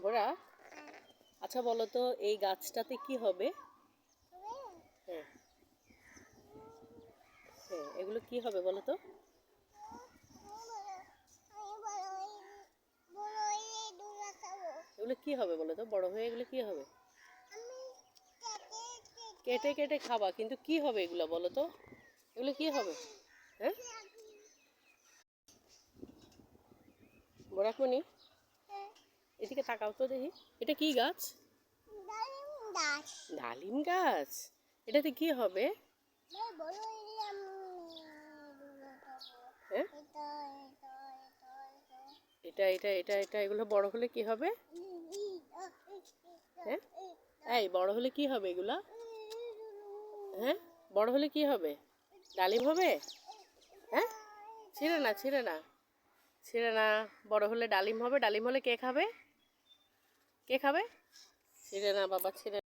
গোরা, আচ্ছা বলো তো এই গাছটাতে কি হবে? হ্যাঁ, হ্যাঁ, এগুলো কি হবে বলো তো? এগুলো কি হবে বলো তো? বড় হয়ে এগুলো কি হবে? কেটে কেটে খাবা, কিন্তু কি হবে এগুলো বলো তো? এগুলো কি হবে? হ্যাঁ, গোরাকুনি, এদিকে তাকাও তো দেখি। এটা কি গাছ? ডালিম গাছ। এটাতে কি হবে? হ্যাঁ, এটা এগুলো বড় হলে কি হবে? হ্যাঁ, এই বড় হলে কি হবে এগুলা? হ্যাঁ, বড় হলে কি হবে? ডালিম হবে? হ্যাঁ, ছিঁড়ে না, ছিঁড়ে না, ছিঁড়ে না। বড় হলে ডালিম হবে। ডালিম হলে কে খাবে? কে খাবে? ছিঁড়ে না বাবা, ছিঁড়ে